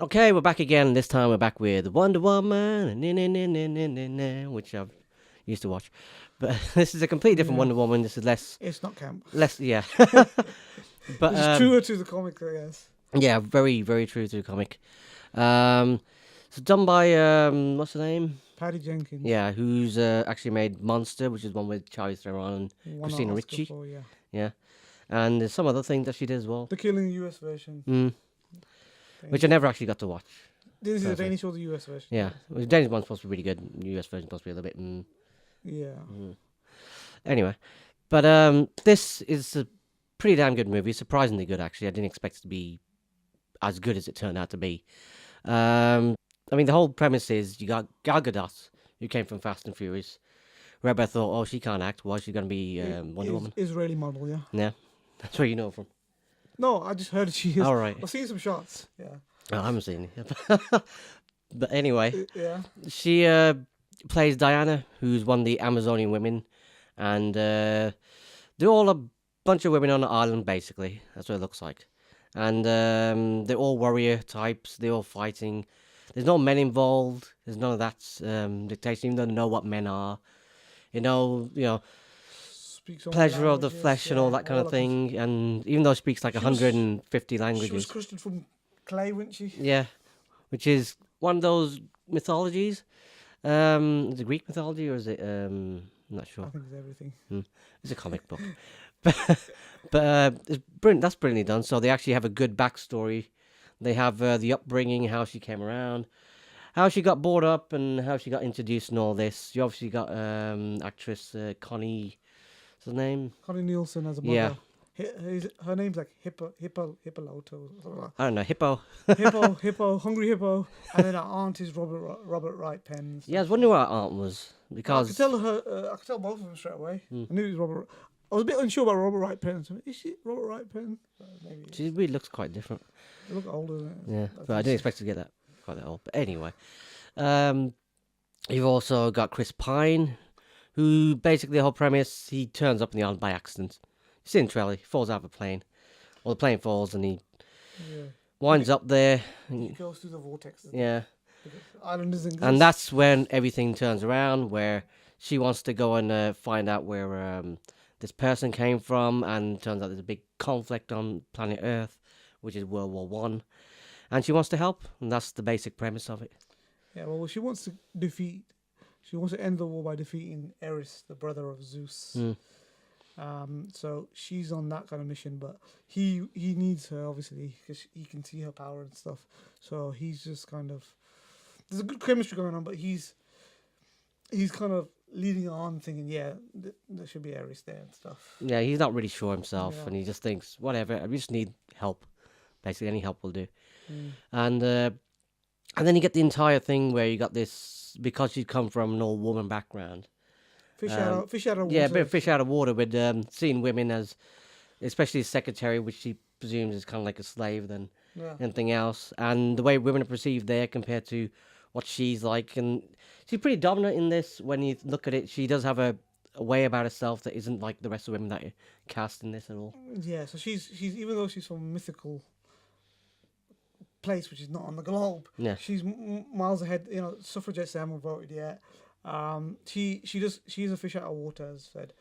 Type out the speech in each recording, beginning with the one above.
Okay, we're back again. This time we're back with Wonder Woman, which I've used to watch. But this is a completely different Yeah. Wonder Woman. This is It's not camp. yeah. But It's truer to the comic, I guess. yeah, very, very true to the comic. It's done by what's her name? Patty Jenkins. Yeah, who's actually made Monster, which is one with Charlize Theron and Won an Christina Oscar Ricci. for, yeah. Yeah, and there's some other things that she did as well. The Killing US version. Which I never actually got to watch. This is the Perfect. Danish or the US version? Yeah, the Danish one's supposed to be really good. The US version's supposed to be a little bit. Yeah. Anyway, but this is a pretty damn good movie. Surprisingly good, actually. I didn't expect it to be as good as it turned out to be. I mean, the whole premise is you got Gal Gadot, who came from Fast and Furious. Where I thought, oh, she can't act. Why is she going to be Wonder Woman? Israeli model, yeah. Yeah, that's where you know from. No, I just heard she is. All right. I've seen some shots, yeah. Oh, I haven't seen it. But anyway, Yeah. she plays Diana, who's one of the Amazonian women. And they're all a bunch of women on an island, basically. That's what it looks like. And they're all warrior types. They're all fighting. There's no men involved. There's none of that dictation, even though they know what men are. You know, Speaks all pleasure of the languages, flesh and all that kind of it. thing. And even though she speaks like She was- 150 She was languages. crusted from clay, wasn't she? Yeah, which is one of those mythologies. Is it Greek mythology or is it? I'm not I sure. think it's everything. It's a comic book, but it's brilliant. That's brilliantly done. So they actually have a good backstory. They have the upbringing, how she came around, how she got brought up, and how she got introduced, and all this. You obviously got actress Connie. What's her name? Connie Nielsen as a mother. Yeah. Her name's like Hippoloto. I don't know. Hippo. Hippo, Hungry Hippo, and then her aunt is Robert Wright Penn. Yeah, I was wondering what her aunt was I because could tell her. I could tell both of them straight away. Hmm. I knew it was Robert. I was a bit unsure about Robert Wright Penn. So is she Robert Wright Penn? Maybe. she really looks quite different. They look older than it. Yeah, but I didn't expect to get that quite that old. But anyway, you've also got Chris Pine, who basically the whole premise, he turns up in the island by accident. He's in trailer, he falls out of a plane, or the plane falls and he Yeah. winds up there. He goes through the vortex. Yeah, The island doesn't exist. and that's when everything turns around, where she wants to go and find out where this person came from, and turns out there's a big conflict on planet Earth, which is World War One, and she wants to help, and that's the basic premise of it. Yeah. Well, she wants to defeat. She wants to end the war by defeating Eris, the brother of Zeus. Mm. So she's on that kind of mission, but he needs her obviously because he can see her power and stuff. So he's just kind of there's a good chemistry going on, but he's kind of leading on, thinking, yeah, there should be Eris there and stuff. Yeah, he's not really sure himself, Yeah. and he just thinks, whatever, I just need help. Basically, any help will do. Mm. And then you get the entire thing where you got this, because you come from an old woman background. Fish out of water. Yeah, a bit of fish out of water with seeing women as, especially a secretary, which she presumes is kind of like a slave than Yeah. anything else. And the way women are perceived there compared to what she's like. And she's pretty dominant in this. When you look at it, she does have a way about herself that isn't like the rest of the women that are cast in this at all. Yeah, so she's even though she's from a mythical place which is not on the globe, Yeah. she's miles ahead. You know, suffragettes haven't voted yet. She's a fish out of water, as said,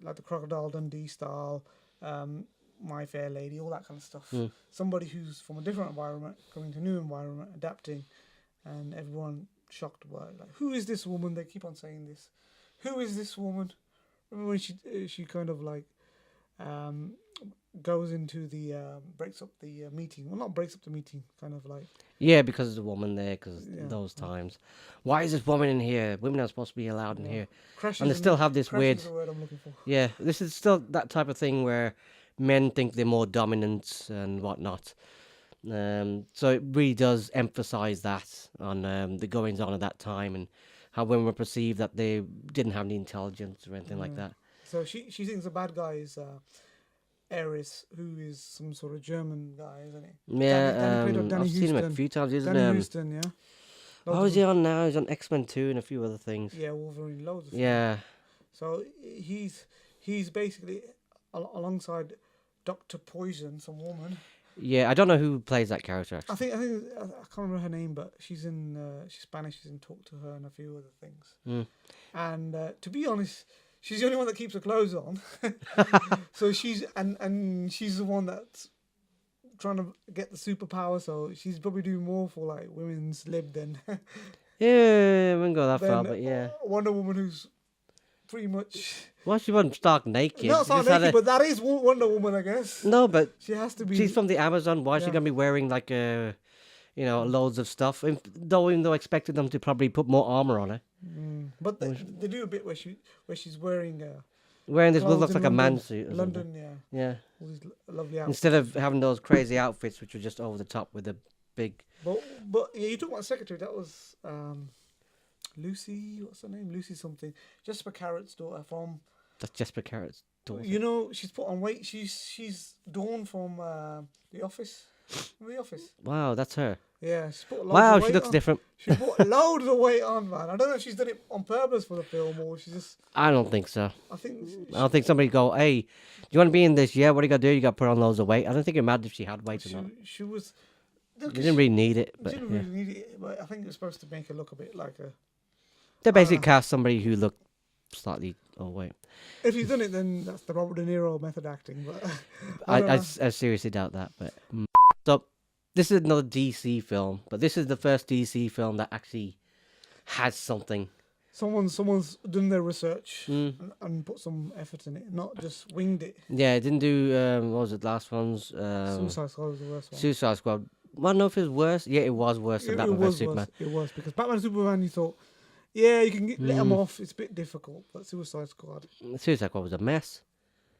like the Crocodile Dundee style, My Fair Lady, all that kind of stuff. Mm. Somebody who's from a different environment, coming to a new environment, adapting, and everyone shocked by it. Like, who is this woman? They keep on saying this. Who is this woman? Remember when she kind of like goes into the breaks up the meeting. Well, not breaks up the meeting, kind of like. Yeah, because there's a woman there, because Yeah. those times. Why is this woman in here? Women are supposed to be allowed in Yeah. here. Crashes And they in- still have this crashes weird... is the word I'm looking for. Yeah, this is still that type of thing where men think they're more dominant and whatnot. So it really does emphasize that on the goings on at that time and how women were perceived that they didn't have any intelligence or anything like Yeah. that. So she thinks the bad guy is Eris, who is some sort of German guy, isn't he? Yeah, Danny played on Danny I've seen him a Houston. few times. Isn't Danny Houston, yeah. How is he on now? He's on X-Men 2 and a few other things. Yeah, Wolverine, loads of Yeah. So he's basically alongside Dr. Poison, some woman. Yeah, I don't know who plays that character. I Actually. I can't remember her name, but she's Spanish. She's in Talk to Her and a few other things. Mm. And to be honest, she's the only one that keeps her clothes on. So and she's the one that's trying to get the superpower. So she's probably doing more for like women's lib than Yeah, I wouldn't go that far, than but yeah. Wonder Woman, who's pretty much Well, she wasn't stark naked. not She just naked, had but that is Wonder Woman, I guess. No, but She has to be. she's from the Amazon. Why is she Yeah. gonna be wearing like loads of stuff? Even though I expected them to probably put more armor on her. But they do a bit where she's wearing Wearing this what clothes looks in like a London. man suit. Or something. London, yeah, Yeah. all these lovely outfits. Instead of having those crazy outfits, which were just over the top with a big. But yeah, you talk about secretary. That was Lucy. What's her name? Lucy something. Jessica Carrot's daughter from. That's Jesper Carrot's daughter. You know, she's put on weight. She's Dawn from The Office. From The Office. Wow, that's her. Yeah, she's put loads Wow, of weight she looks on. different. She put loads of weight on, man. I don't know if she's done it on purpose for the film or she's just. I don't think so. I think. I don't think somebody go, hey, do you want to be in this? Yeah, what do you got to do? You got to put on loads of weight. I don't think it mattered if she had weight or not. She was. You didn't really need it, but didn't yeah. really need it, but I think it was supposed to make her look a bit like a. They basically cast somebody who looked slightly overweight. If you've done it, then that's the Robert De Niro method acting. But I seriously doubt that. But so this is another DC film, but this is the first DC film that actually has something. someone's done their research and put some effort in it, not just winged it. Yeah, it didn't do. What was it? Last one's Suicide Squad was the worst one. Suicide Squad. I don't know if it was worse. Yeah, it was worse than Batman vs Superman. It was because Batman and Superman, you thought, yeah, you can let them off. It's a bit difficult, but Suicide Squad, Suicide Squad was a mess,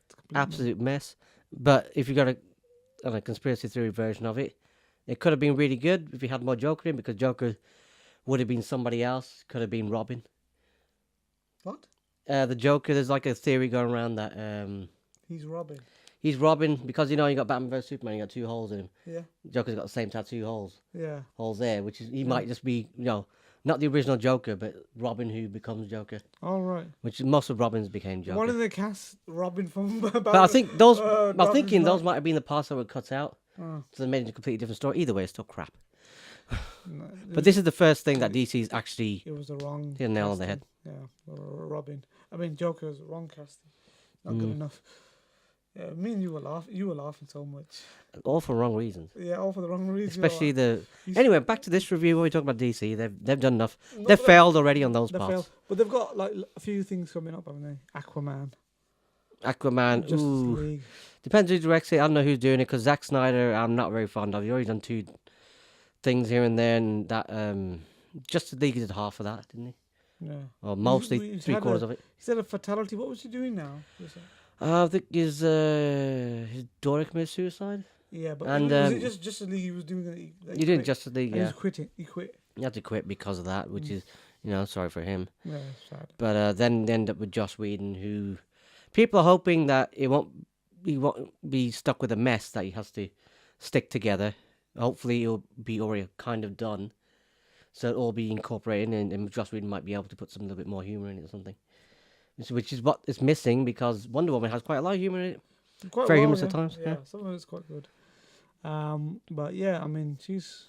it's a complete absolute mess. But if you got a conspiracy theory version of it, it could have been really good if you had more Joker in, because Joker would have been somebody else. Could have been Robin. What? The Joker. There's like a theory going around that He's Robin. he's Robin because you got Batman vs Superman. You got 2 holes in him. Yeah. Joker's got the same tattoo holes Yeah. there, which is he might just be not the original Joker, but Robin who becomes Joker. All right. Which most of Robins became Joker. Why did they cast Robin from Batman? But I think those. I'm Robin's thinking not- those might have been the parts that were cut out, Oh, so they made it a completely different story. Either way, it's still crap. no, But this is the first thing that DC's actually it was the wrong. hit a nail on the casting. head. Yeah, Robin. I mean, Joker's wrong casting. Not good enough. Yeah, me and you were laughing. You were laughing so much. All for wrong reasons. Yeah, all for the wrong reasons. Especially the. He's- Anyway, back to this review. When we talk about DC, they've done enough. Not They've that- failed already on those They parts. failed, but they've got like a few things coming up, haven't they? Aquaman. Justice Ooh, League. depends who directs it. I don't know who's doing it because Zack Snyder, I'm not very fond of. He's already done 2 things here and there, and that Justice League did half of that, didn't he? Yeah. Or mostly he's 3/4 had of it. He said a fatality. What was he doing now? I think his daughter committed suicide. Yeah, but And, was it just Justice League he was doing? That He did quit? Justice League, And yeah. He's quitting. He quit. He had to quit because of that, which is, sorry for him. Yeah, sad. But then they end up with Joss Whedon, who people are hoping that he won't be stuck with a mess that he has to stick together. Hopefully, it'll be already kind of done, so it'll all be incorporated, and Joss Whedon might be able to put some little bit more humor in it or something. Which is what is missing because Wonder Woman has quite a lot of humor in it. Quite Very well, humorous yeah. at times. Yeah. Some of it's quite good. But yeah, I mean, she's.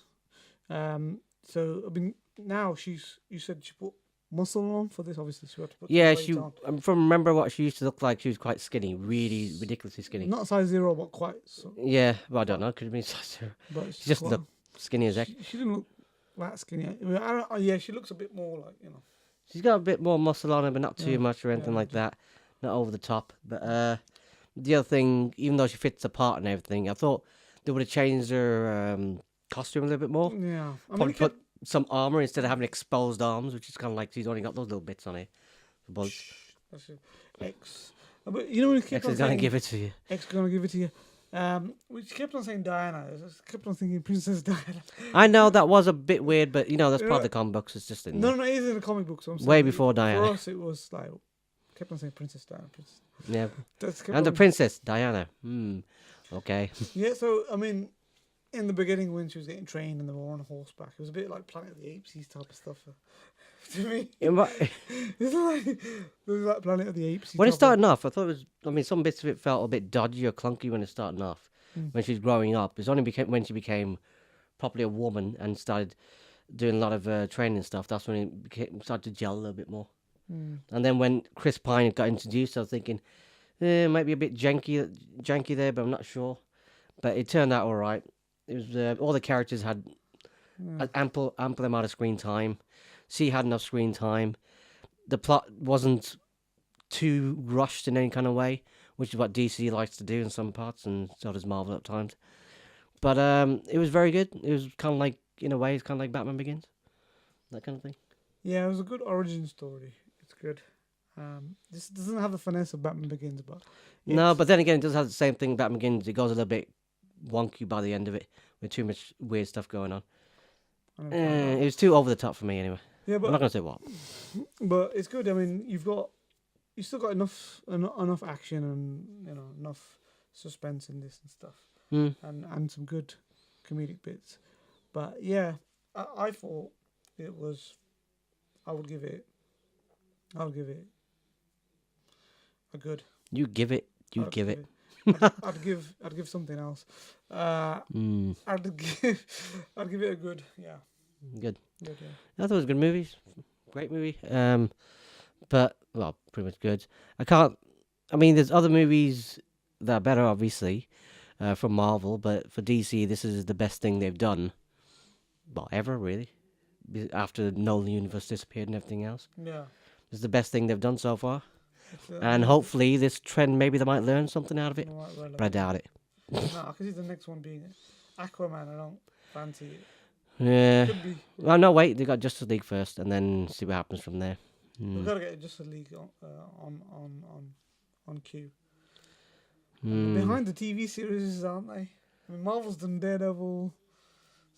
So I mean, now you said she put muscle on for this. Obviously, she had to put. some Yeah, weight she. on. From remember what she used to look like. She was quite skinny, really ridiculously skinny. Not size 0, but quite. So, Yeah, well, I don't know. Could have been size 0. but She just quite- looked skinny as heck. She didn't look that skinny. I mean, yeah, she looks a bit more like She's got a bit more muscle on her, but not too Yeah, much or anything yeah, like that. Not over the top. But the other thing, even though she fits the part and everything, I thought they would have changed her costume a little bit more. Yeah, I Probably mean, put some armor instead of having exposed arms, which is kind of like she's only got those little bits on her. The bullets. that's it. X. But you know when you keep X on is gonna saying give it to you. X gonna give it to you. Which kept on saying Diana. I just kept on thinking Princess Diana. I know that was a bit weird, but that's part of the comic books. It's just in No, there. no, it is in the comic book. So I'm saying Way before Diana. For us, it was like kept on saying Princess Diana. Yeah. That's kept And the on- princess Diana. Okay. Yeah, so I mean, in the beginning when she was getting trained and they were on horseback, it was a bit like Planet of the Apes type of stuff. To me, it was like Planet of the Apes. When it started off, I thought it was. I mean, some bits of it felt a bit dodgy or clunky when it started off. when she was growing up. It's only when she became properly a woman and started doing a lot of training and stuff. That's when it started to gel a little bit more. And then when Chris Pine got introduced, I was thinking, might be a bit janky there, but I'm not sure. But it turned out all right. It was all the characters had an ample amount of screen time. She had enough screen time. The plot wasn't too rushed in any kind of way, which is what DC likes to do in some parts, and so does Marvel at times. But it was very good. It was kind of like, in a way, it's kind of like Batman Begins, that kind of thing. Yeah, it was a good origin story. It's good. This doesn't have the finesse of Batman Begins, but No, but then again, it does have the same thing Batman Begins. It goes a little bit wonky by the end of it, with too much weird stuff going on. It was too over the top for me anyway. Yeah, but I'm not gonna say what. But it's good. I mean, you still got enough action and enough suspense in this and stuff, and some good comedic bits. But yeah, I thought it was. I would give it a good. You give it. You give it. I'd give something else. I'd give it a good. Yeah. Good. Good, yeah. I thought it was a good movie. Great movie. But well, pretty much good. I mean, there's other movies that are better, obviously, from Marvel. But for DC, this is the best thing they've done. Well, ever really. After Nolan universe disappeared and everything else. Yeah. It's the best thing they've done so far. And hopefully this trend, maybe they might learn something out of it. But I doubt it. No, I can see the next one being Aquaman. I don't fancy it. Yeah. Could be. Well, no, wait. They got Justice League first, and then see what happens from there. We've got to get Justice League on cue. Behind the TV series, aren't they? I mean, Marvel's done Daredevil,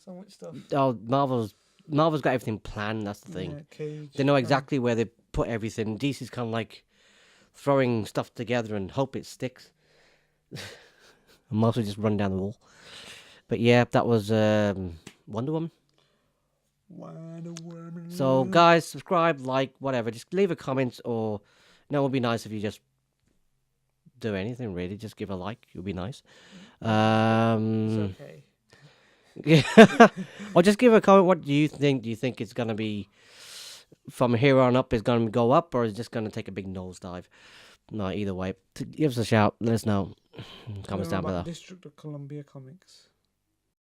so much stuff. Oh, Marvel's got everything planned. That's the thing. Yeah, Cage, They know exactly where they put everything. DC's kind of like throwing stuff together and hope it sticks. And mostly just run down the wall. But yeah, that was Wonder Woman. So guys, subscribe, like, whatever. Just leave a comment, or it would be nice if you just do anything really. Just give a like. It would be nice. It's okay. Yeah. Or just give a comment. What do you think? Do you think it's gonna be from here on up? Is gonna go up, or is it just gonna take a big nosedive? No, either way. Give us a shout. Let us know. Comments down below. District of Columbia Comics.